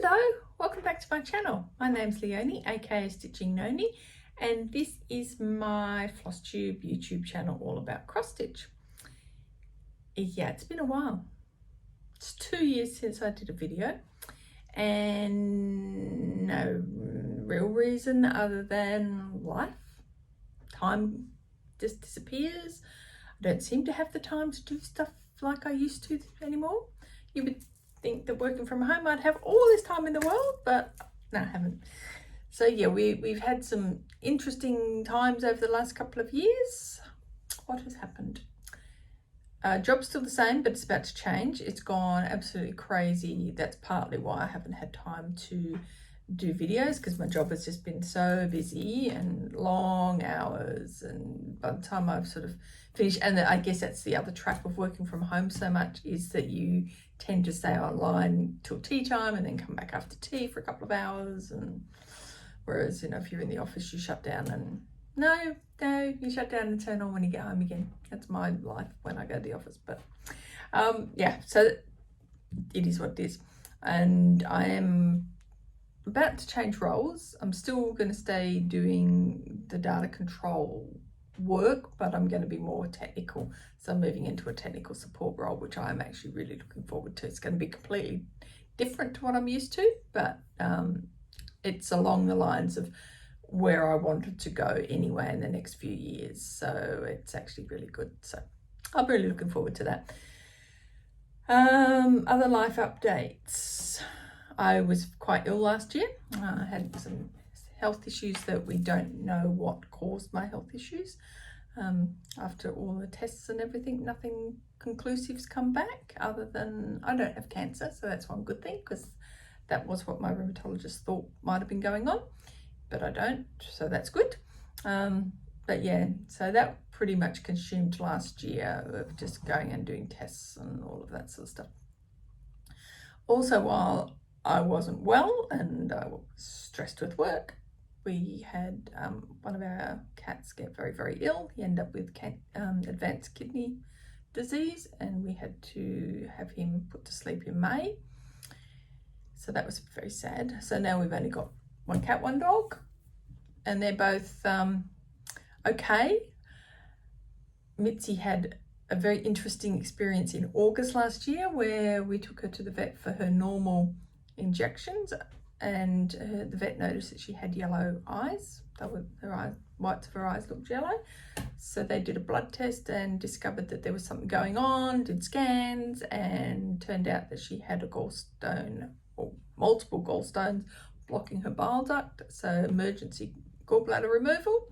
Hello, welcome back to my channel. My name's Leonie, aka Stitching Noni, and this is my Flosstube YouTube channel all about cross stitch. Yeah, it's been a while. It's 2 years since I did a video, and no real reason other than life. Time just disappears. I don't seem to have the time to do stuff like I used to anymore. You would think that working from home I'd have all this time in the world, but no, I haven't. So yeah, we've had some interesting times over the last couple of years. What has happened? Job's still the same, but it's about to change. It's gone absolutely crazy. That's partly why I haven't had time to do videos, because my job has just been so busy and long hours, and by the time I've sort of finished, and I guess that's the other trap of working from home so much, is that you tend to stay online till tea time and then come back after tea for a couple of hours, and whereas, you know, if you're in the office you shut down and no, you shut down and turn on when you get home again. That's my life when I go to the office. But yeah, so it is what it is, and I am about to change roles. I'm still going to stay doing the data control work, but I'm going to be more technical. So I'm moving into a technical support role, which I'm actually really looking forward to. It's going to be completely different to what I'm used to, but it's along the lines of where I wanted to go anyway in the next few years. So it's actually really good. So I'm really looking forward to that. Other life updates. I was quite ill last year. I had some health issues that we don't know what caused my health issues. After all the tests and everything, nothing conclusive's come back other than I don't have cancer. So that's one good thing, because that was what my rheumatologist thought might have been going on, but I don't. So that's good. But yeah, so that pretty much consumed last year of just going and doing tests and all of that sort of stuff. Also, while I wasn't well and I was stressed with work, we had one of our cats get very, very ill. He ended up with advanced kidney disease, and we had to have him put to sleep in May. So that was very sad. So now we've only got one cat, one dog, and they're both okay. Mitzi had a very interesting experience in August last year where we took her to the vet for her normal injections, and the vet noticed that she had yellow eyes. Her eyes, whites of her eyes looked yellow. So they did a blood test and discovered that there was something going on, did scans, and turned out that she had a gallstone, or multiple gallstones, blocking her bile duct. So emergency gallbladder removal.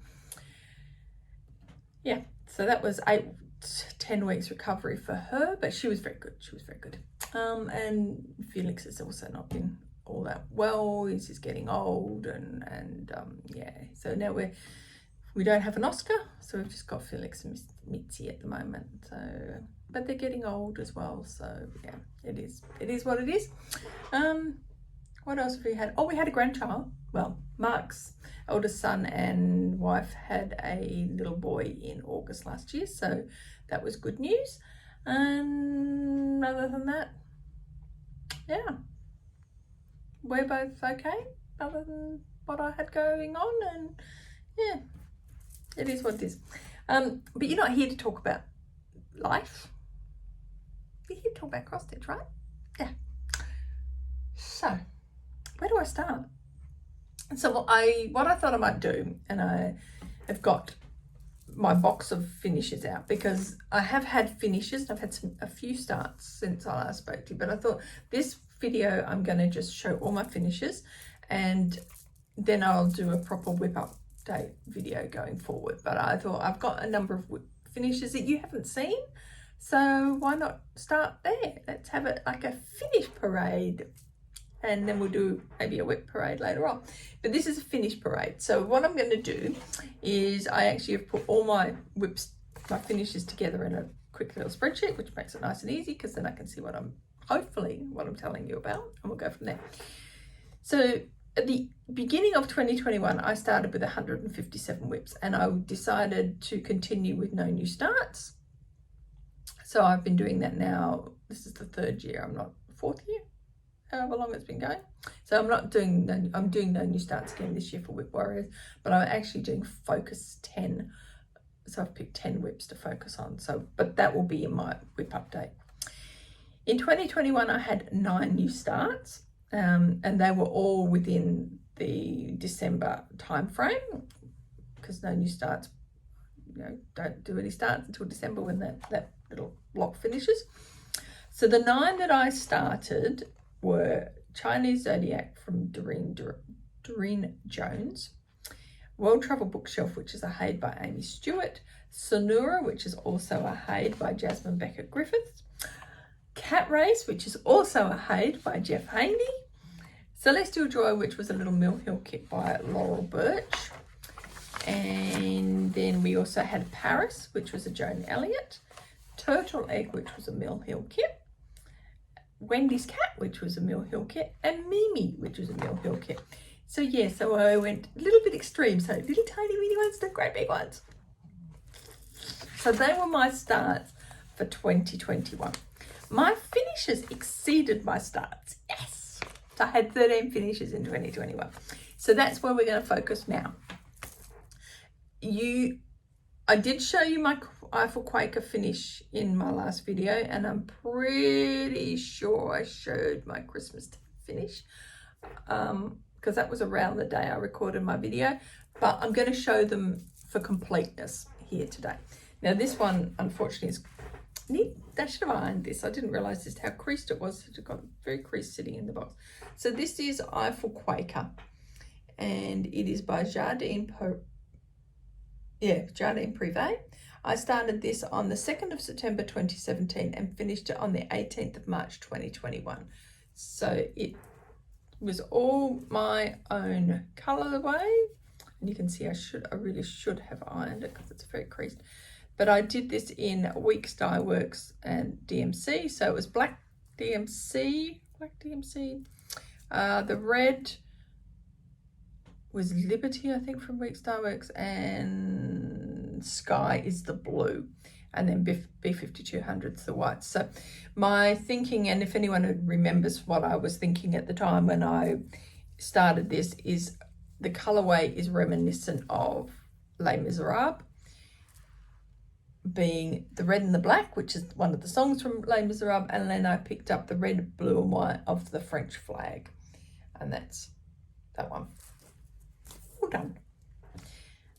Yeah, so that was 10 weeks recovery for her, but she was very good. She was very good. And Felix has also not been all that well. He's just getting old, and yeah. So now we don't have an Oscar, so we've just got Felix and Mitzi at the moment. So, but they're getting old as well. So yeah, it is what it is. What else have we had? Oh, we had a grandchild. Well, Mark's eldest son and wife had a little boy in August last year, so that was good news. And other than that, yeah, we're both okay other than what I had going on, and yeah, it is what it is. But you're not here to talk about life. You're here to talk about cross stitch, right? Yeah. So where do I start? So what I thought I might do, and I have got my box of finishes out, because I have had finishes. I've had a few starts since I last spoke to you, but I thought this video I'm going to just show all my finishes, and then I'll do a proper whip update video going forward. But I thought I've got a number of finishes that you haven't seen, so why not start there? Let's have it like a finish parade, and then we'll do maybe a whip parade later on. But this is a finish parade. So what I'm going to do is I actually have put all my finishes together in a quick little spreadsheet, which makes it nice and easy, because then I can see what I'm telling you about, and we'll go from there. So at the beginning of 2021, I started with 157 whips, and I decided to continue with no new starts. So I've been doing that now. This is the third year. I'm not fourth year. however long it's been going. So I'm doing no new starts again this year for Whip Warriors, but I'm actually doing Focus 10. So I've picked 10 whips to focus on. So, but that will be in my whip update. In 2021, I had 9 new starts, and they were all within the December timeframe, because no new starts, don't do any starts until December when that little block finishes. So the 9 that I started were Chinese Zodiac from Doreen Jones, World Travel Bookshelf, which is a Haid by Amy Stewart, Sonura, which is also a Haid by Jasmine Beckett Griffiths, Cat Race, which is also a Haid by Jeff Haney, Celestial Joy, which was a little Mill Hill kit by Laurel Birch, and then we also had Paris, which was a Joan Elliott, Turtle Egg, which was a Mill Hill kit, Wendy's Cat, which was a Mill Hill kit, and Mimi, which was a Mill Hill kit. So yeah, so I went a little bit extreme, so little tiny mini ones to great big ones. So they were my starts for 2021. My finishes exceeded my starts, yes. So I had 13 finishes in 2021. So that's where we're going to focus now. I did show you my Eiffel Quaker finish in my last video, and I'm pretty sure I showed my Christmas finish. Because that was around the day I recorded my video, but I'm going to show them for completeness here today. Now this one, unfortunately, is neat. I should have ironed this. I didn't realise just how creased it was. It got very creased sitting in the box. So this is Eiffel Quaker, and it is by Jardine Privé. I started this on the 2nd of September 2017 and finished it on the 18th of March 2021. So it was all my own colorway, and you can see I really should have ironed it because it's very creased, but I did this in Weeks Dye Works and DMC. So it was black DMC. The red was Liberty, I think, from Weeks Dye Works, and Sky is the blue, and then B5200's the white. So my thinking, and if anyone remembers what I was thinking at the time when I started this, is the colorway is reminiscent of Les Miserables, being the red and the black, which is one of the songs from Les Miserables, and then I picked up the red, blue and white of the French flag, and that's that one. All done.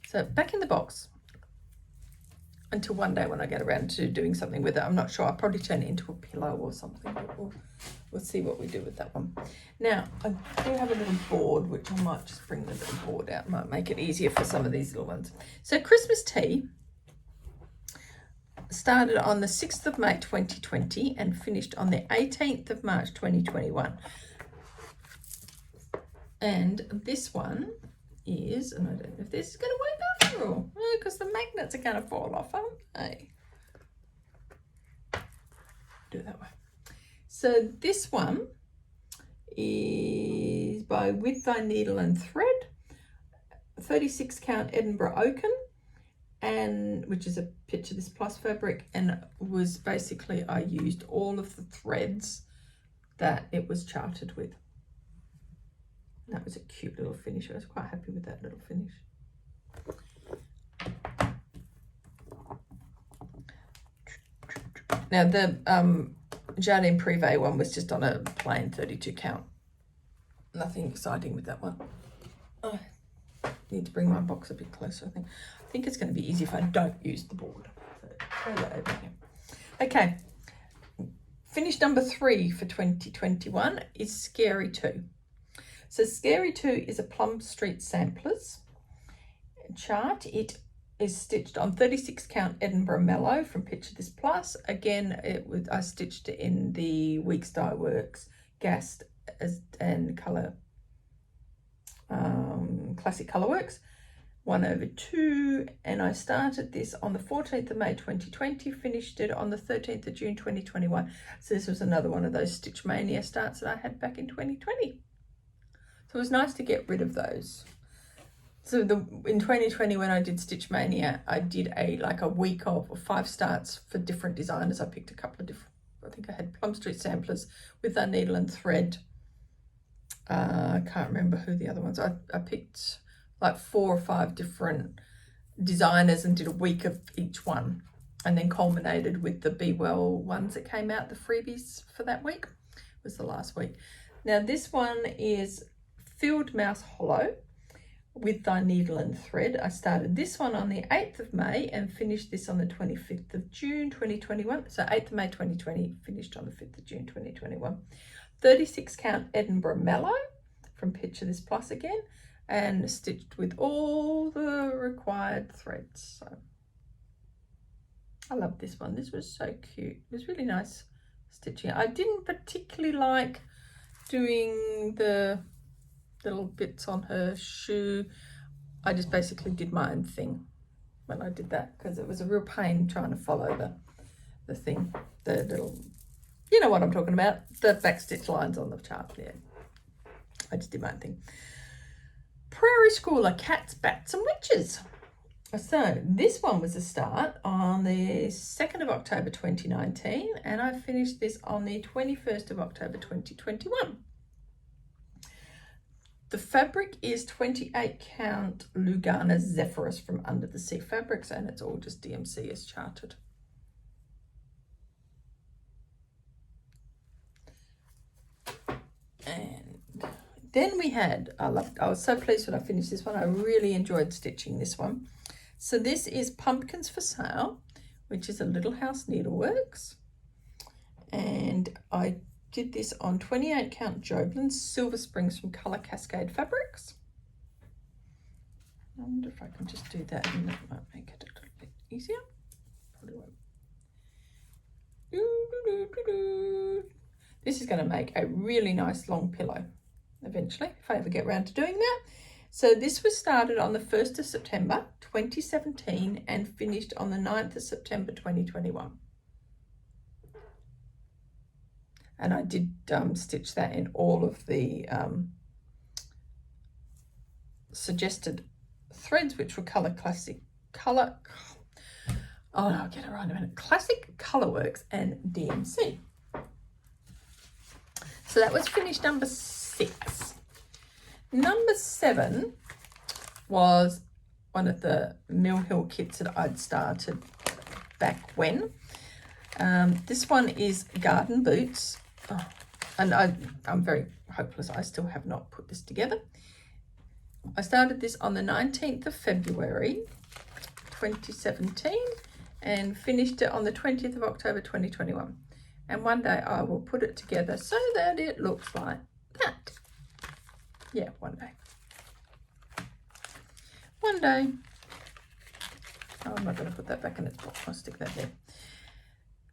So back in the box. Until one day when I get around to doing something with it. I'm not sure. I'll probably turn it into a pillow or something, but we'll see what we do with that one. Now, I do have a little board, which I might just bring the little board out. Might make it easier for some of these little ones. So Christmas tea started on the 6th of May 2020 and finished on the 18th of March 2021. And this one is, and I don't know if this is going to work after all, because the magnets are going to fall off, aren't they? Do it that way. So this one is by With Thy Needle and Thread, 36 count Edinburgh Oaken, and which is a picture of this plus fabric, and was basically, I used all of the threads that it was charted with. That was a cute little finish. I was quite happy with that little finish. Now the Jardine Privé one was just on a plain 32 count. Nothing exciting with that one. Oh, I need to bring my box a bit closer, I think. I think it's going to be easy if I don't use the board. So throw that over here. Okay. Finish number 3 for 2021 is Scary 2. So Scary 2 is a Plum Street Samplers chart. It is stitched on 36 count Edinburgh Mellow from Picture This Plus. Again, I stitched it in the Weeks Dye Works Gassed and Colour Classic Colourworks 1/2, and I started this on the 14th of May 2020, finished it on the 13th of June 2021. So this was another one of those Stitch Mania starts that I had back in 2020. So it was nice to get rid of those. So in 2020, when I did Stitch Mania, I did a week of 5 starts for different designers. I picked a couple of different, I think I had Plum Street Samplers, With Thy Needle and Thread, I can't remember who the other ones. I picked like 4 or 5 different designers and did a week of each one, and then culminated with the Be Well ones that came out, the freebies for that week. It was the last week. Now this one is Field Mouse Hollow with Thy Needle and Thread. I started this one on the 8th of May and finished this on the 25th of June 2021. So 8th of May 2020, finished on the 5th of June 2021. 36 count Edinburgh Mallow from Picture This Plus again, and stitched with all the required threads. So I love this one. This was so cute. It was really nice stitching. I didn't particularly like doing the little bits on her shoe. I just basically did my own thing when I did that, because it was a real pain trying to follow the thing, the little, you know what I'm talking about, the backstitch lines on the chart. Yeah, I just did my own thing. Prairie Schooler Cats, Bats and Witches. So this one was a start on the 2nd of October 2019, and I finished this on the 21st of October 2021. The fabric is 28 count Lugana Zephyrus from Under the Sea Fabrics, and it's all just DMC as charted. And then we had, I was so pleased when I finished this one. I really enjoyed stitching this one. So this is Pumpkins for Sale, which is a Little House Needleworks. And I did this on 28 count Joblin Silver Springs from Colour Cascade Fabrics. I wonder if I can just do that, and that might make it a little bit easier. Probably won't. This is going to make a really nice long pillow eventually, if I ever get around to doing that. So this was started on the 1st of September 2017 and finished on the 9th of September 2021. And I did stitch that in all of the suggested threads, which were I'll get it right in a minute. Classic Colourworks and DMC. So that was finished number 6. Number 7 was one of the Mill Hill kits that I'd started back when. This one is Garden Boots. Oh, and I'm very hopeless. I still have not put this together. I started this on the 19th of February 2017 and finished it on the 20th of October 2021. And one day I will put it together so that it looks like that. Yeah, one day. One day. Oh, I'm not going to put that back in its box. I'll stick that there.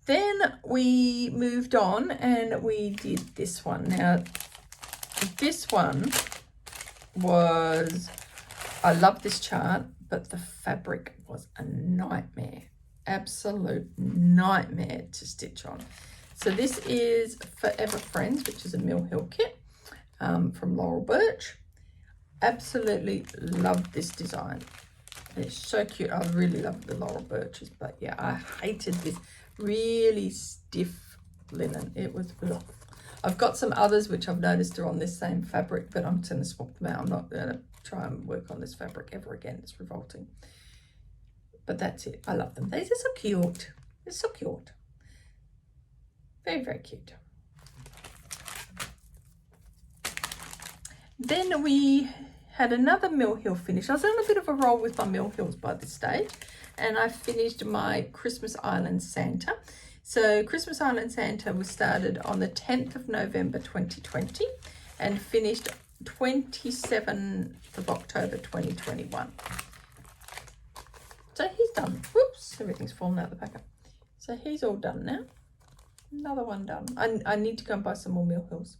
Then we moved on and we did this one. Now, this one was, I love this chart, but the fabric was a nightmare. Absolute nightmare to stitch on. So this is Forever Friends, which is a Mill Hill kit from Laurel Birch. Absolutely love this design. And it's so cute. I really love the Laurel Birches, but yeah, I hated this really stiff linen. It was, ugh. I've got some others which I've noticed are on this same fabric, but I'm going to swap them out. I'm not going to try and work on this fabric ever again. It's revolting. But that's it. I love them. These are so cute. They're so cute. Very, very cute. Then we had another Mill Hill finish. I was on a bit of a roll with my Mill Hills by this stage, and I finished my Christmas Island Santa. So Christmas Island Santa was started on the 10th of November 2020 and finished 27th of October 2021. So he's done. Whoops, everything's fallen out the packet. So he's all done now. Another one done. I need to go and buy some more Mill Hills,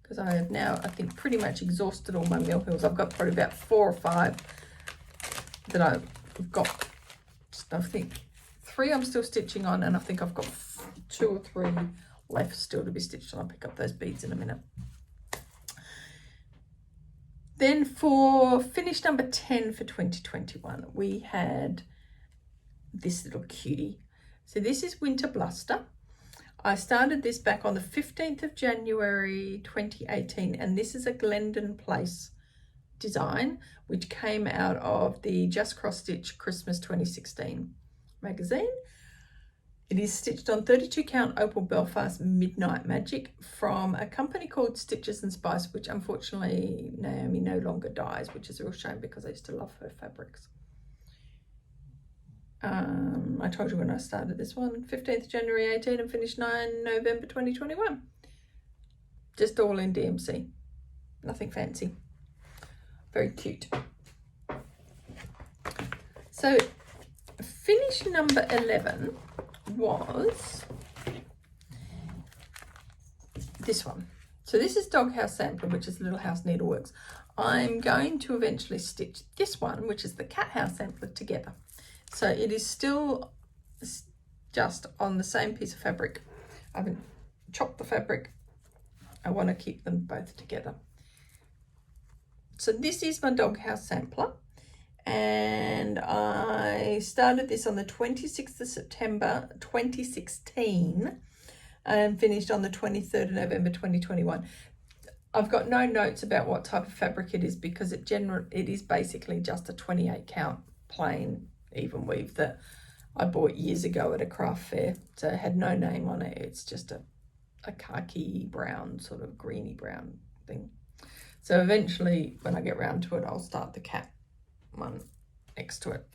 because I have now, I think, pretty much exhausted all my Mill Hills. I've got probably about 4 or 5 that I've got. I think 3 I'm still stitching on, and I think I've got 2 or 3 left still to be stitched on. I'll pick up those beads in a minute. Then for finish number 10 for 2021, we had this little cutie. So this is Winter Bluster. I started this back on the 15th of January 2018, and this is a Glendon Place design, which came out of the Just Cross Stitch Christmas 2016 magazine. It is stitched on 32 count Opal Belfast Midnight Magic from a company called Stitches and Spice, which unfortunately Naomi no longer dyes, which is a real shame because I used to love her fabrics. I told you when I started this one, 15th January 18 and finished 9 November 2021. Just all in DMC, nothing fancy. Very cute. So finish number 11 was this one. So this is Doghouse Sampler, which is Little House Needleworks. I'm going to eventually stitch this one, which is the Cat House Sampler, together. So it is still just on the same piece of fabric. I haven't chopped the fabric. I want to keep them both together. So this is my Doghouse Sampler, and I started this on the 26th of September 2016 and finished on the 23rd of November 2021. I've got no notes about what type of fabric it is because it is basically just a 28 count plain even weave that I bought years ago at a craft fair. So it had no name on it. It's just a khaki brown, sort of greeny brown thing. So eventually when I get round to it, I'll start the cat one next to it.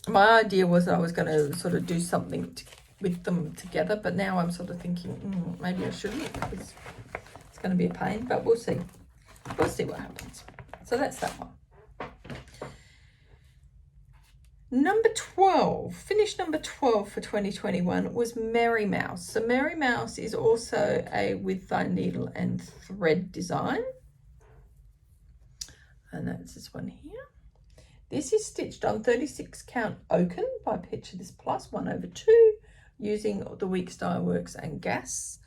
My idea was I was going to sort of do something with them together, but now I'm sort of thinking maybe I shouldn't because it's going to be a pain, but we'll see. We'll see what happens. So that's that one. Number 12, finish number 12 for 2021 was Merry Mouse. So Merry Mouse is also a with thy needle and thread design. And that's this one here. This is stitched on 36 count Oaken by Picture This Plus 1/2 using the Weeks Dye Works and gas.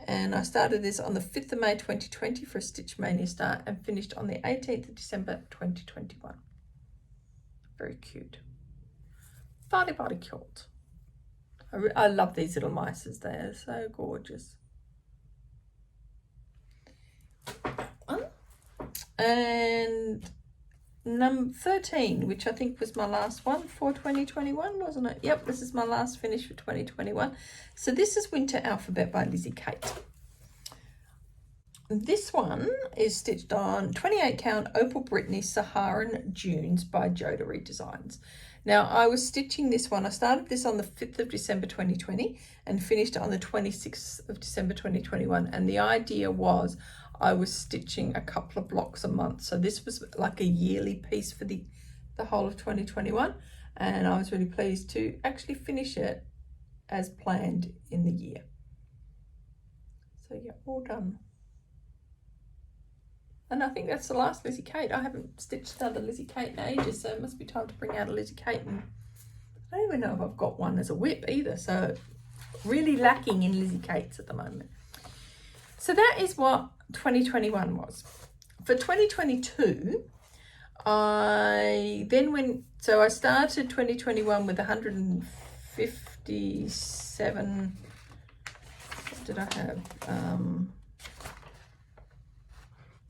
And I started this on the 5th of May 2020 for a Stitch Mania start and finished on the 18th of December 2021. Very cute. Body cute. I love these little mices. They're so gorgeous. And number 13, which I think was my last one for 2021, wasn't it? Yep, this is my last finish for 2021. So this is Winter Alphabet by Lizzie Kate. This one is stitched on 28 count Opal Brittany Saharan Dunes by Jodery Designs. Now I was stitching this one. I started this on the 5th of December 2020 and finished on the 26th of December 2021. And the idea was I was stitching a couple of blocks a month. So this was like a yearly piece for the whole of 2021. And I was really pleased to actually finish it as planned in the year. So yeah, all done. And I think that's the last Lizzie Kate. I haven't stitched another Lizzie Kate in ages, so it must be time to bring out a Lizzie Kate. And I don't even know if I've got one as a whip either, so really lacking in Lizzie Kates at the moment. So that is what 2021 was. For 2022, I started 2021 with 157, what did I have?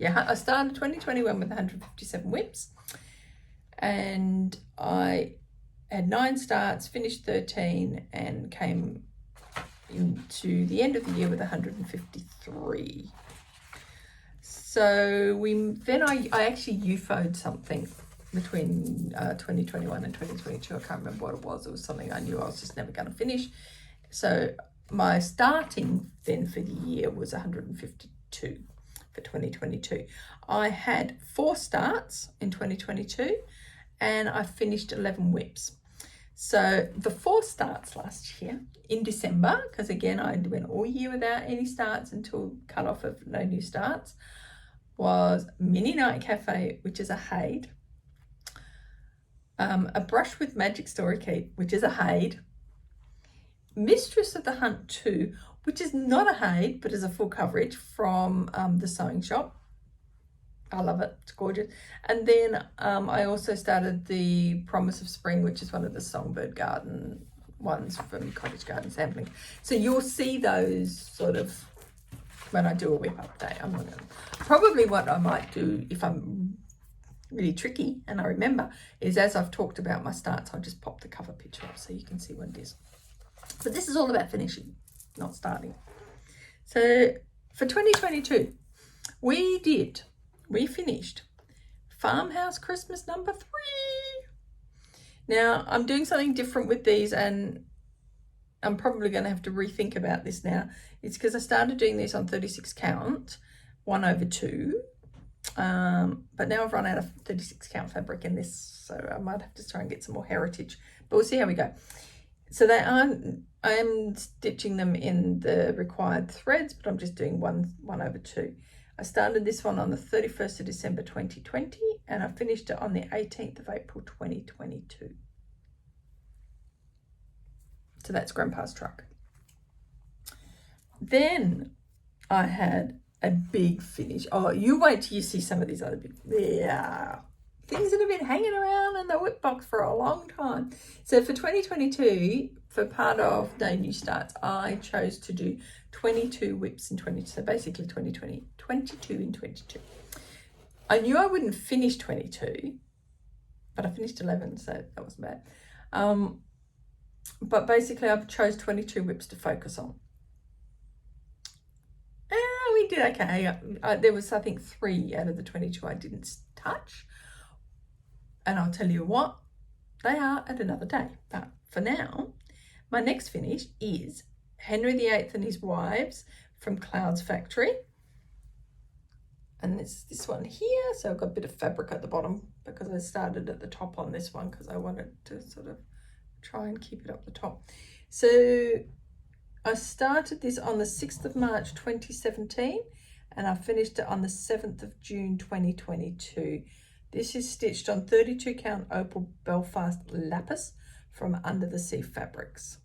I started 2021 with 157 whips, and I had 9 starts, finished 13, and came into the end of the year with 153. So I actually UFO'd something between 2021 and 2022. I can't remember what it was. It was something I knew I was just never going to finish. So my starting then for the year was 152. For 2022. I had 4 starts in 2022 and I finished 11 whips. So the 4 starts last year in December, because again I went all year without any starts until cut off of no new starts, was Mini Night Cafe, which is a Haid, a Brush with Magic Story Keep, which is a Haid, Mistress of the Hunt 2, which is not a Haid, but is a full coverage from the Sewing Shop. I love it, it's gorgeous. And then I also started the Promise of Spring, which is one of the Songbird Garden ones from Cottage Garden Sampling. So you'll see those sort of when I do a whip update. I'm not gonna, probably what I might do if I'm really tricky and I remember is, as I've talked about my starts, I'll just pop the cover picture up so you can see what it is. But this is all about finishing, not starting. So for 2022, we finished Farmhouse Christmas number 3. Now I'm doing something different with these, and I'm probably going to have to rethink about this now. It's because I started doing this on 36 count, 1/2. But now I've run out of 36 count fabric in this, so I might have to try and get some more heritage, but we'll see how we go. So I am stitching them in the required threads, but I'm just doing 1/2. I started this one on the 31st of December 2020, and I finished it on the 18th of April 2022. So that's Grandpa's truck. Then I had a big finish. Oh, you wait till you see some of these other big, things that have been hanging around in the whip box for a long time. So for 2022, for part of Day New Starts, I chose to do 22 whips in 22. So basically 22 in 22. I knew I wouldn't finish 22, but I finished 11, so that wasn't bad. But basically I chose 22 whips to focus on. We did okay. There was, I think, 3 out of the 22 I didn't touch. And I'll tell you what, they are at another day. But for now, my next finish is Henry VIII and His Wives from Cloud's Factory. And it's this one here. So I've got a bit of fabric at the bottom because I started at the top on this one because I wanted to sort of try and keep it up the top. So I started this on the 6th of March 2017 and I finished it on the 7th of June 2022. This is stitched on 32 count opal Belfast lapis from Under the Sea Fabrics.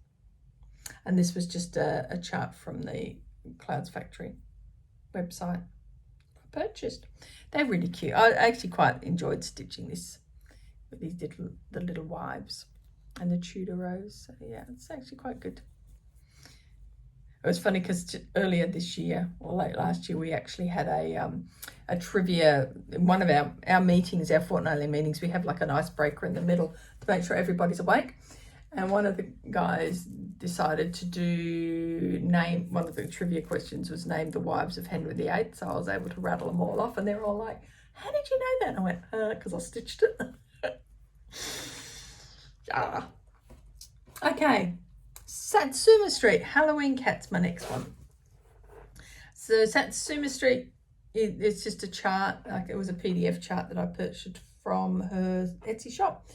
And this was just a chart from the Clouds Factory website I purchased. They're really cute. I actually quite enjoyed stitching this with these little wives and the Tudor rose. So yeah, it's actually quite good. It was funny because earlier this year or late last year, we actually had a trivia in one of our meetings, our fortnightly meetings. We have like an icebreaker in the middle to make sure everybody's awake. And one of the guys decided to one of the trivia questions was name the wives of Henry VIII. So I was able to rattle them all off and they're all like, how did you know that? And I went, because I stitched it. Okay. Satsuma Street, Halloween Cat's my next one. So Satsuma Street, it's just a chart, like it was a PDF chart that I purchased from her Etsy shop.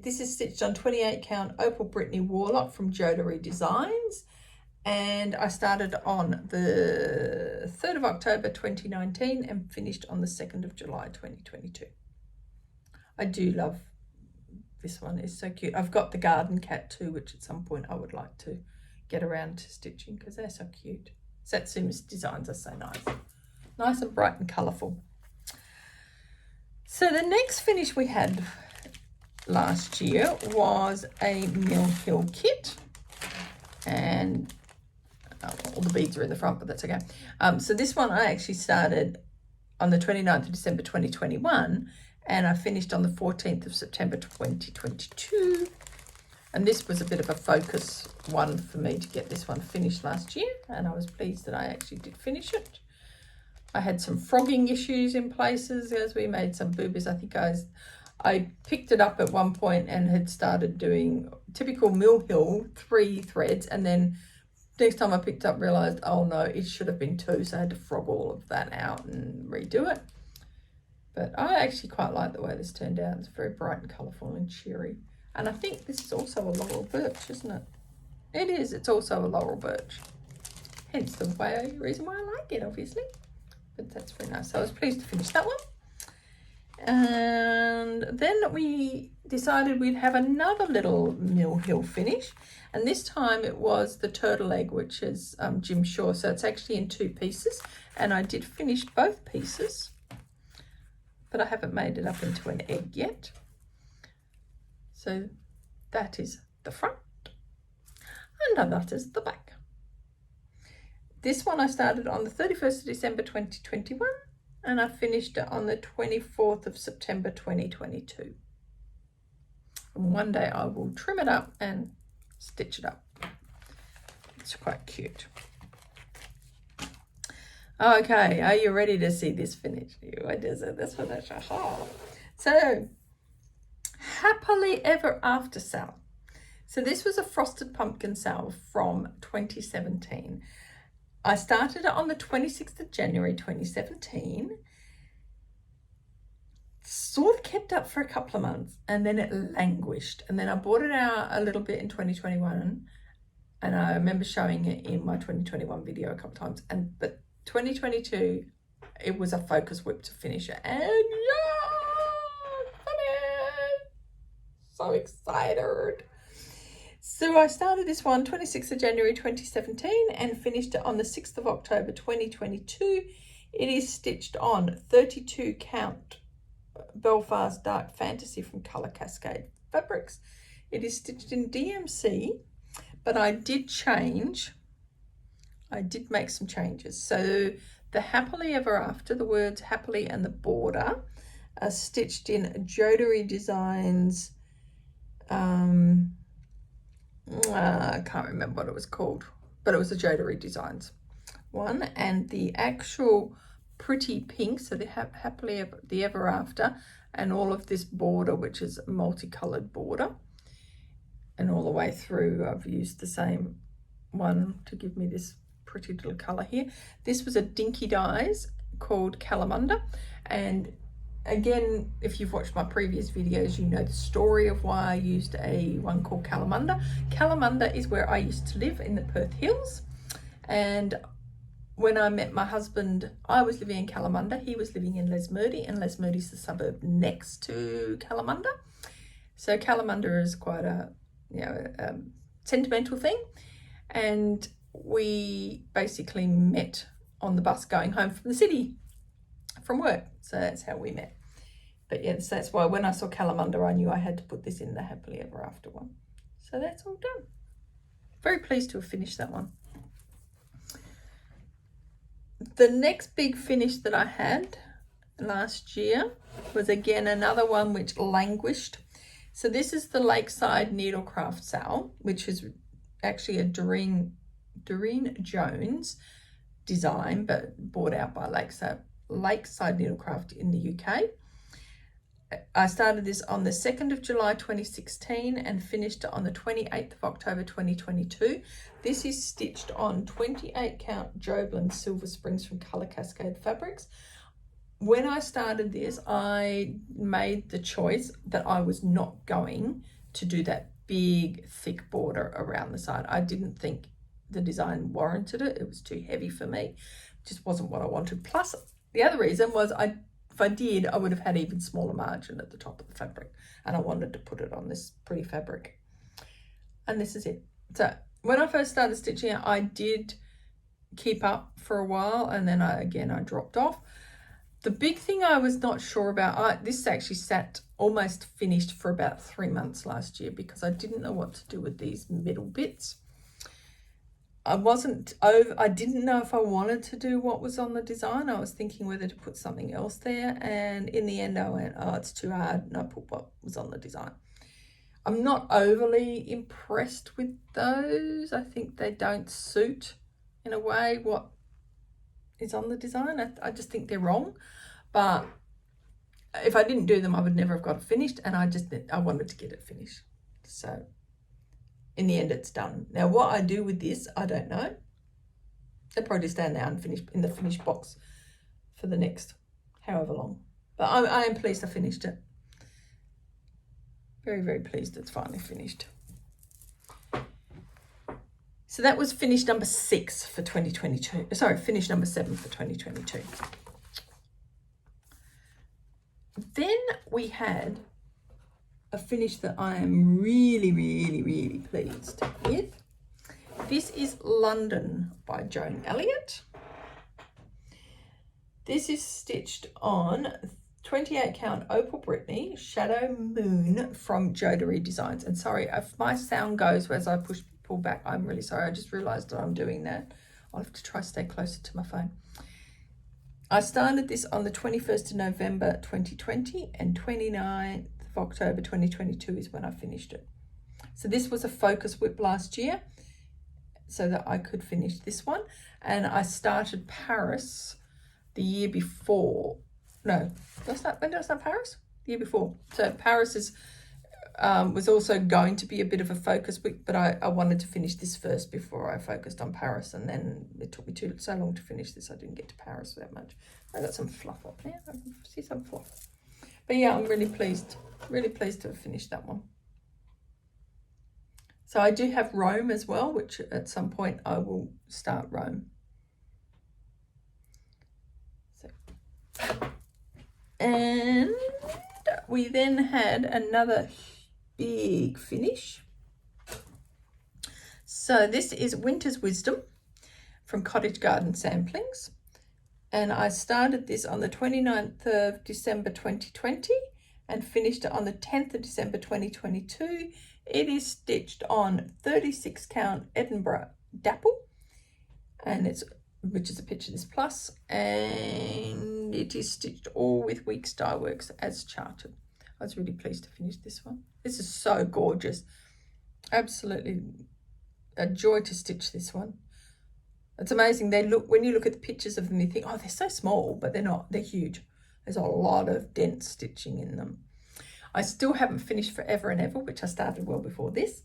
This is stitched on 28 count Opal Brittany Warlock from Jodery Designs. And I started on the 3rd of October 2019 and finished on the 2nd of July 2022. I do love this one, is so cute. I've got the garden cat too, which at some point I would like to get around to stitching because they're so cute. Satsuma's designs are so nice. Nice and bright and colourful. So the next finish we had last year was a Mill Hill kit. And all the beads are in the front, but that's okay. So this one I actually started on the 29th of December 2021 and I finished on the 14th of September 2022. And this was a bit of a focus one for me to get this one finished last year, and I was pleased that I actually did finish it. I had some frogging issues in places as we made some boobies. I think I picked it up at one point and had started doing typical Mill Hill 3 threads, and then next time I picked up realised, oh no, it should have been 2, so I had to frog all of that out and redo it. But I actually quite like the way this turned out. It's very bright and colourful and cheery. And I think this is also a laurel birch, isn't it? It is. It's also a laurel birch. Hence the reason why I like it, obviously. But that's very nice. So I was pleased to finish that one. And then we decided we'd have another little Mill Hill finish. And this time it was the turtle egg, which is Jim Shaw. So it's actually in 2 pieces. And I did finish both pieces, but I haven't made it up into an egg yet. So that is the front. and that is the back. This one I started on the 31st of December 2021 and I finished it on the 24th of September 2022. And one day I will trim it up and stitch it up. It's quite cute. Okay, are you ready to see this finish? What is it? This one is so Happily Ever After sale. So this was a frosted pumpkin sale from 2017. I started it on the 26th of January 2017. Sort of kept up for a couple of months and then it languished. And then I bought it out a little bit in 2021 and I remember showing it in my 2021 video a couple of times. But 2022, it was a focus whip to finish it. And yeah, so excited. So I started this one 26th of January 2017 and finished it on the 6th of October 2022. It is stitched on 32 count Belfast Dark Fantasy from Colour Cascade Fabrics. It is stitched in DMC, but I did make some changes. So the Happily Ever After, the words happily and the border are stitched in Jodery Designs. I can't remember what it was called, but it was a Jodery Designs one. And the actual pretty pink, so the Happily Ever After, and all of this border, which is a multicolored border, and all the way through I've used the same one to give me this pretty little color here. This was a Dinky Dyes called Calamunda, and again, if you've watched my previous videos, you know the story of why I used one called Calamunda. Calamunda is where I used to live in the Perth Hills, and when I met my husband, I was living in Calamunda. He was living in Lesmurdie, and Lesmurdie is the suburb next to Calamunda. So Calamunda is quite a sentimental thing, and we basically met on the bus going home from the city from work. So that's how we met. But yes, that's why when I saw Calamunda, I knew I had to put this in the Happily Ever After one. So that's all done. Very pleased to have finished that one. The next big finish that I had last year was again another one which languished. So this is the Lakeside Needlecraft sale, which is actually a Doreen Jones design, but bought out by Lakeside Needlecraft in the UK. I started this on the 2nd of July 2016 and finished it on the 28th of October 2022. This is stitched on 28 count Joblin Silver Springs from Colour Cascade Fabrics. When I started this, I made the choice that I was not going to do that big thick border around the side. I didn't think the design warranted it. It was too heavy for me. It just wasn't what I wanted. Plus, the other reason was if I did, I would have had even smaller margin at the top of the fabric, and I wanted to put it on this pretty fabric. And this is it. So when I first started stitching it, I did keep up for a while, and then I dropped off. The big thing I was not sure about, this actually sat almost finished for about 3 months last year because I didn't know what to do with these middle bits. I didn't know if I wanted to do what was on the design. I was thinking whether to put something else there, and in the end I went, oh, it's too hard, and I put what was on the design. I'm not overly impressed with those. I think they don't suit, in a way, what is on the design. I just think they're wrong, but if I didn't do them, I would never have got it finished, and I wanted to get it finished. So in the end, it's done. Now, what I do with this, I don't know. They'll probably stand there and finish in the finished box for the next however long. But I am pleased I finished it. Very, very pleased it's finally finished. So that was finish number 6 for 2022. Sorry, finish number 7 for 2022. Then we had a finish that I am really, really, really pleased with. This is London by Joan Elliott. This is stitched on 28 count Opal Brittany Shadow Moon from Jodery Designs. And sorry if my sound goes as I push pull back. I'm really sorry. I just realised that I'm doing that. I'll have to try to stay closer to my phone. I started this on the 21st of November 2020 and 29th of October 2022 is when I finished it. So this was a focus whip last year so that I could finish this one. And I started Paris the year before. No, when did I start Paris? The year before. So Paris is was also going to be a bit of a focus week, but I wanted to finish this first before I focused on Paris, and then it took me so long to finish this I didn't get to Paris that much. I got some fluff up there. I can see some fluff. But yeah, I'm really pleased to have finished that one. So I do have Rome as well, which at some point I will start Rome. And we then had another big finish. So this is Winter's Wisdom from Cottage Garden Samplings. And I started this on the 29th of December 2020 and finished it on the 10th of December 2022. It is stitched on 36 count Edinburgh Dapple, and which is a picture of this plus, and it is stitched all with Weeks Dye Works as charted. I was really pleased to finish this one. This is so gorgeous. Absolutely a joy to stitch this one. It's amazing. When you look at the pictures of them, you think, oh, they're so small, but they're not. They're huge. There's a lot of dense stitching in them. I still haven't finished Forever and Ever, which I started well before this.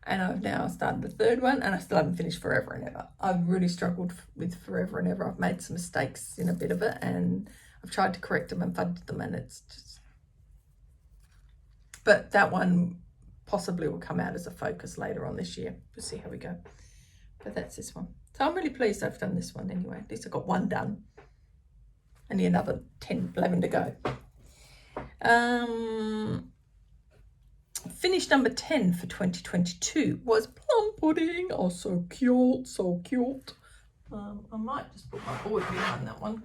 And I've now started the third one, and I still haven't finished Forever and Ever. I've really struggled with Forever and Ever. I've made some mistakes in a bit of it, and I've tried to correct them and fudge them, and it's just... But that one possibly will come out as a focus later on this year. We'll see how we go. But that's this one. So I'm really pleased I've done this one anyway. At least I got one done. Only another 11 to go. Finish number 10 for 2022 was Plum Pudding. Oh, so cute, so cute. I might just put my board behind that one.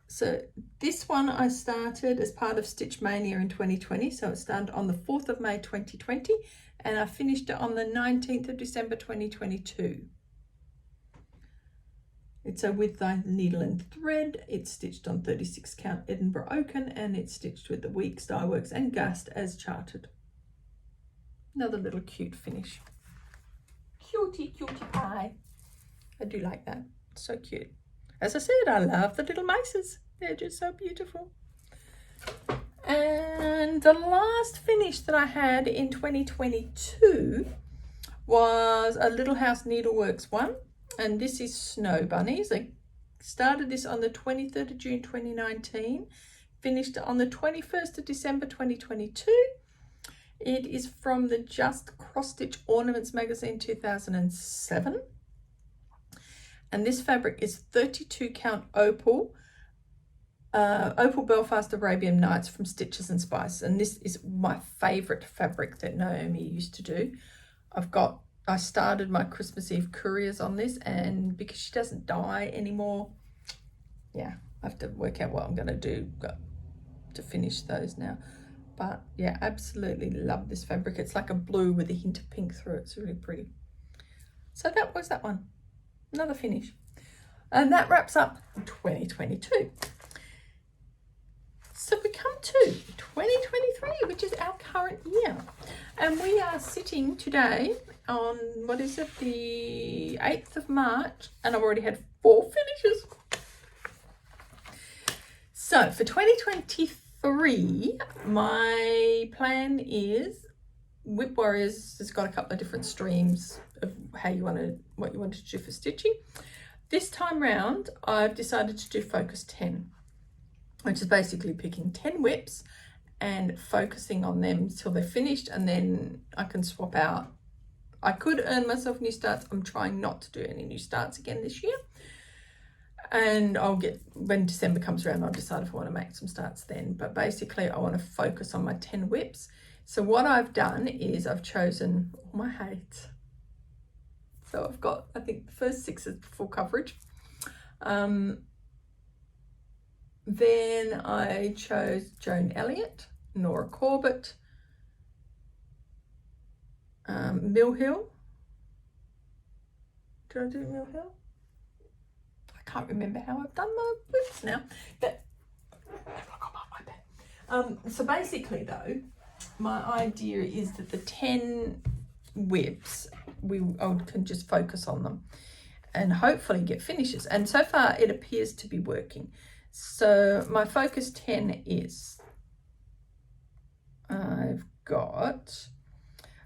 So this one I started as part of Stitch Mania in 2020. So it started on the 4th of May 2020 and I finished it on the 19th of December 2022. It's a with the needle and thread. It's stitched on 36 count Edinburgh Oaken and it's stitched with the Weeks Dye Works and Gust as charted. Another little cute finish. Cutie pie. I do like that. So cute. As I said, I love the little mices. They're just so beautiful. And the last finish that I had in 2022 was a Little House Needleworks one. And this is Snow Bunnies. I started this on the 23rd of June 2019. Finished it on the 21st of December 2022. It is from the Just Cross Stitch Ornaments magazine 2007. And this fabric is 32 count opal Belfast Arabian Nights from Stitches and Spice. And this is my favorite fabric that Naomi used to do. I started my Christmas Eve couriers on this, and because she doesn't dye anymore, yeah, I have to work out what I'm going to do to finish those now. But yeah, absolutely love this fabric. It's like a blue with a hint of pink through it. It's really pretty. So that was that one. Another finish. And that wraps up 2022. So we come to 2023, which is our current year. And we are sitting today on, what is it, the 8th of March, and I've already had 4 finishes. So for 2023, my plan is Whip Warriors has got a couple of different streams of what you wanted to do for stitching. This time round, I've decided to do Focus 10, which is basically picking 10 whips and focusing on them till they're finished, and then I can swap out. I could earn myself new starts. I'm trying not to do any new starts again this year. And when December comes around, I'll decide if I want to make some starts then. But basically, I want to focus on my 10 whips. So what I've done is I've chosen all my heights. So I've got, I think the first 6 is full coverage. Then I chose Joan Elliott, Nora Corbett, Mill Hill. Did I do Mill Hill? I can't remember how I've done my whips now, but I've got my iPad. So basically though, my idea is that the 10 whips, I can just focus on them and hopefully get finishes. And so far it appears to be working. So my focus 10 is, I've got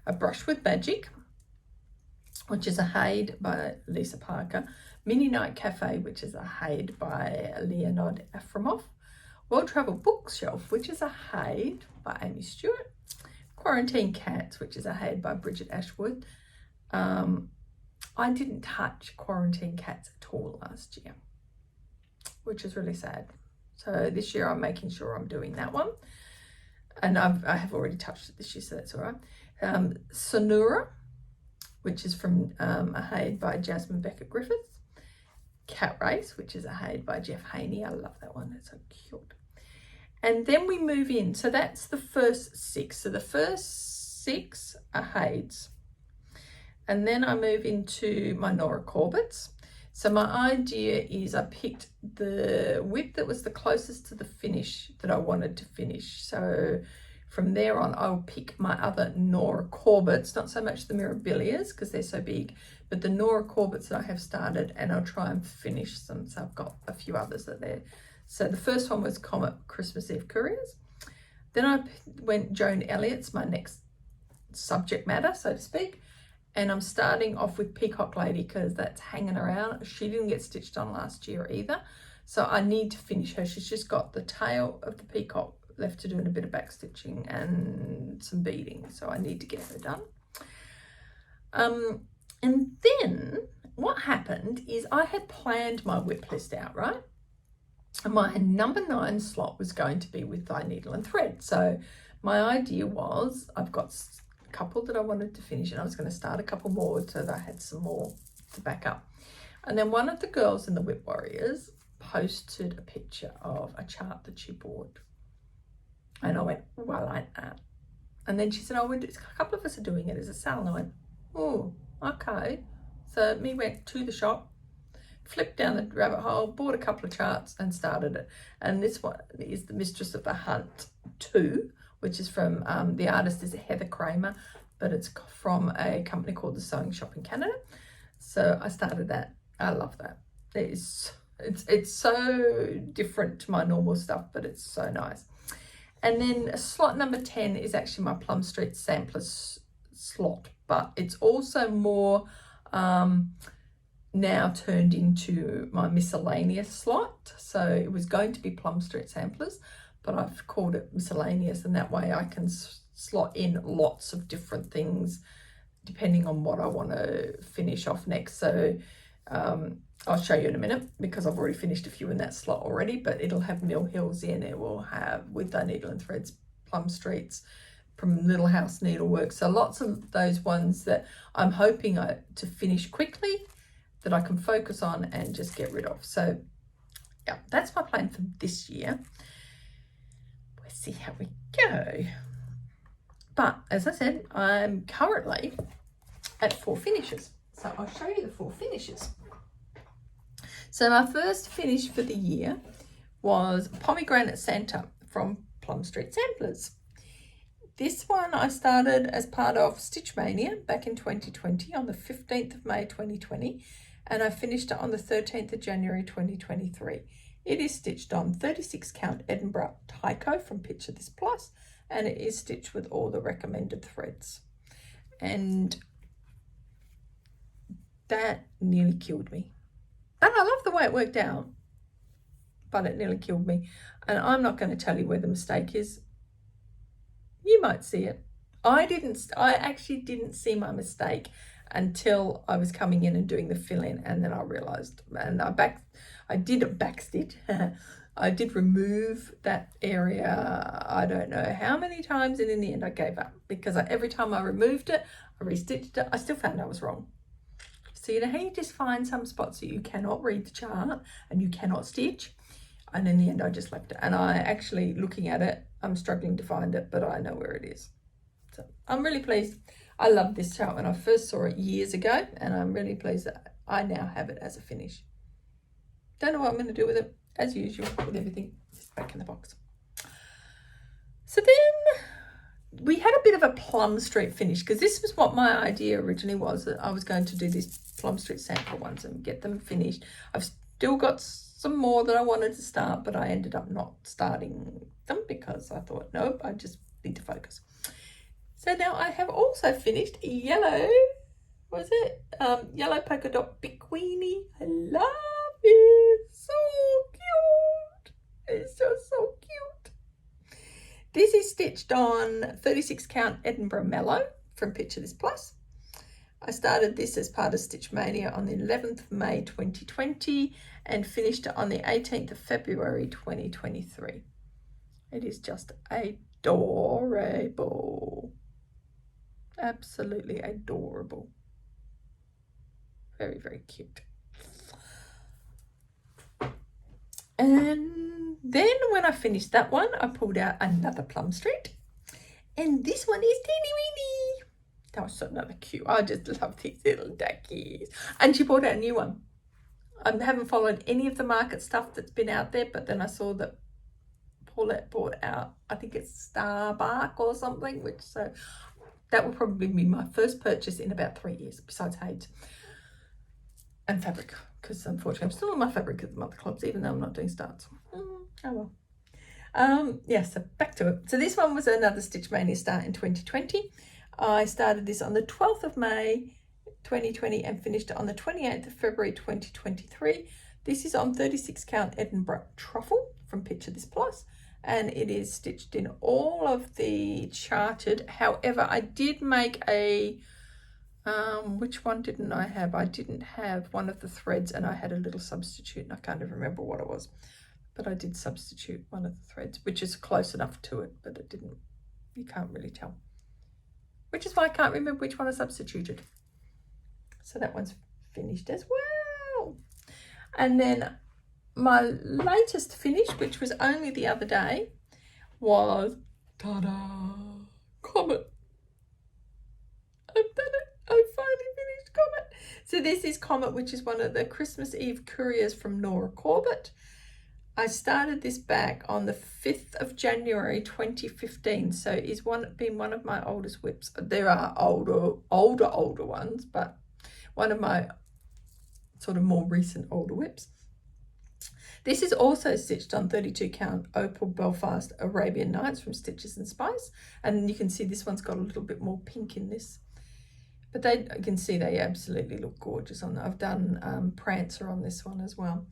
a Brush with Magic, which is a Hade by Lisa Parker, Mini Night Cafe, which is a Hade by Leonid Afremov, World Travel Bookshelf, which is a Hade by Amy Stewart, Quarantine Cats, which is a Hade by Bridget Ashwood. I didn't touch Quarantine Cats at all last year, which is really sad. So this year I'm making sure I'm doing that one. And I have already touched it this year, so that's all right. Sonura, which is from a Hade by Jasmine Beckett Griffiths. Cat Race, which is a Hade by Jeff Haney. I love that one. It's so cute. And then we move in. So that's the first 6. So the first 6 are Hades. And then I move into my Nora Corbett's. So my idea is I picked the whip that was the closest to the finish that I wanted to finish. So from there on, I'll pick my other Nora Corbett's, not so much the Mirabilias because they're so big, but the Nora Corbett's that I have started, and I'll try and finish them. So I've got a few others that there. So the first one was Comet Christmas Eve Couriers. Then I went Joan Elliott's, my next subject matter, so to speak. And I'm starting off with Peacock Lady because that's hanging around. She didn't get stitched on last year either. So I need to finish her. She's just got the tail of the peacock left to do and a bit of back stitching and some beading. So I need to get her done. And then what happened is I had planned my whip list out, right? And my number 9 slot was going to be with Thy Needle and Thread. So my idea was I've got couple that I wanted to finish, and I was going to start a couple more so that I had some more to back up. And then one of the girls in the Whip Warriors posted a picture of a chart that she bought, and I went, oh, I like that. And then she said, oh, a couple of us are doing it as a sale, and I went, oh, okay. So me went to the shop, flipped down the rabbit hole, bought a couple of charts and started it. And this one is the Mistress of the Hunt 2, which is from, the artist is Heather Kramer, but it's from a company called The Sewing Shop in Canada. So I started that. I love that. It's so different to my normal stuff, but it's so nice. And then slot number 10 is actually my Plum Street samplers slot, but it's also more now turned into my miscellaneous slot. So it was going to be Plum Street samplers, but I've called it miscellaneous, and that way I can slot in lots of different things depending on what I want to finish off next. So I'll show you in a minute because I've already finished a few in that slot already, but it'll have Mill Hills in, it will have With Thy Needle and Threads, Plum Streets, from Little House Needlework. So lots of those ones that I'm hoping to finish quickly, that I can focus on and just get rid of. So yeah, that's my plan for this year. See how we go. But as I said, I'm currently at 4 finishes. So I'll show you the 4 finishes. So my first finish for the year was Pomegranate Center from Plum Street Samplers. This one I started as part of Stitch Mania back in 2020 on the 15th of May 2020, and I finished it on the 13th of January 2023. It is stitched on 36 count Edinburgh Tyco from Picture This Plus, and it is stitched with all the recommended threads. And that nearly killed me. And I love the way it worked out, but it nearly killed me. And I'm not going to tell you where the mistake is. You might see it. I actually didn't see my mistake until I was coming in and doing the fill-in, and then I realized, and I did a backstitch. I did remove that area, I don't know how many times, and in the end I gave up because every time I removed it, I restitched it, I still found I was wrong. So you know how you just find some spots that you cannot read the chart and you cannot stitch, and in the end I just left it. And I actually, looking at it, I'm struggling to find it, but I know where it is. So I'm really pleased. I love this chart when I first saw it years ago, and I'm really pleased that I now have it as a finish. Don't know what I'm going to do with it, as usual, with everything. It's back in the box. So then we had a bit of a Plum Street finish, because this was what my idea originally was, that I was going to do these Plum Street sample ones and get them finished. I've still got some more that I wanted to start, but I ended up not starting them because I thought, nope, I just need to focus. So now I have also finished yellow, was it? Yellow polka dot biquini. I love it. So cute. It's just so cute. This is stitched on 36 count Edinburgh Mellow from Picture This Plus. I started this as part of Stitch Mania on the 11th of May 2020 and finished it on the 18th of February 2023. It is just adorable. Absolutely adorable. Very, very cute. And then when I finished that one, I pulled out another Plum Street. And this one is teeny weeny. That was so another cute. I just love these little duckies. And she brought out a new one. I haven't followed any of the market stuff that's been out there, but then I saw that Paulette brought out, I think it's Starbark or something, which so that will probably be my first purchase in about 3 years, besides Hades and fabric, because unfortunately I'm still on my fabric at the Mother Clubs, even though I'm not doing starts. Oh well. Yeah, so back to it. So this one was another Stitch Mania start in 2020. I started this on the 12th of May 2020 and finished it on the 28th of February 2023. This is on 36 count Edinburgh Truffle from Picture This Plus, and it is stitched in all of the charted. However, I did make a which one didn't I have? I didn't have one of the threads, and I had a little substitute, and I can't even remember what it was, but I did substitute one of the threads, which is close enough to it, but it didn't, you can't really tell, which is why I can't remember which one I substituted. So that one's finished as well. And then my latest finish, which was only the other day, was, ta-da, Comet. I've done it. I finally finished Comet. So this is Comet, which is one of the Christmas Eve couriers from Nora Corbett. I started this back on the 5th of January 2015, so it's been one of my oldest whips. There are older ones, but one of my sort of more recent older whips. This is also stitched on 32 count Opal Belfast Arabian Nights from Stitches and Spice, and you can see this one's got a little bit more pink in this, but you can see they absolutely look gorgeous on that. I've done Prancer on this one as well.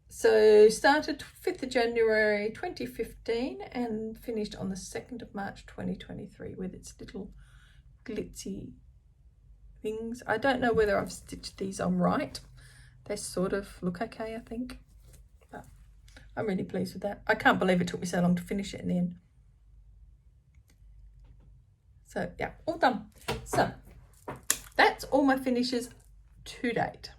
So started 5th of January 2015 and finished on the 2nd of March 2023 with its little glitzy things. I don't know whether I've stitched these on right. They sort of look okay, I think. But I'm really pleased with that. I can't believe it took me so long to finish it in the end. So yeah, all done. So that's all my finishes to date.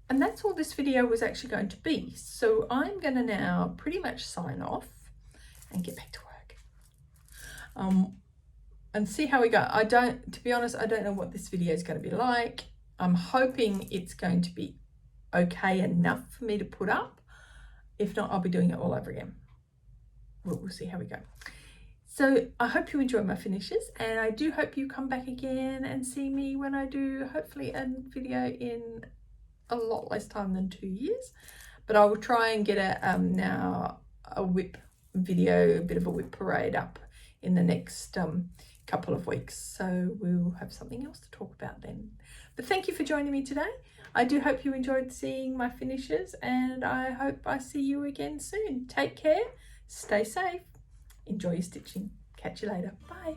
And that's all this video was actually going to be. So I'm going to now pretty much sign off and get back to work. And see how we go. To be honest, I don't know what this video is going to be like. I'm hoping it's going to be okay enough for me to put up. If not, I'll be doing it all over again. We'll see how we go. So I hope you enjoy my finishes, and I do hope you come back again and see me when I do hopefully a video in a lot less time than 2 years. But I will try and get now a whip video, a bit of a whip parade up in the next couple of weeks, so we'll have something else to talk about then. But thank you for joining me today. I do hope you enjoyed seeing my finishes, and I hope I see you again soon. Take care, stay safe, enjoy your stitching. Catch you later. Bye.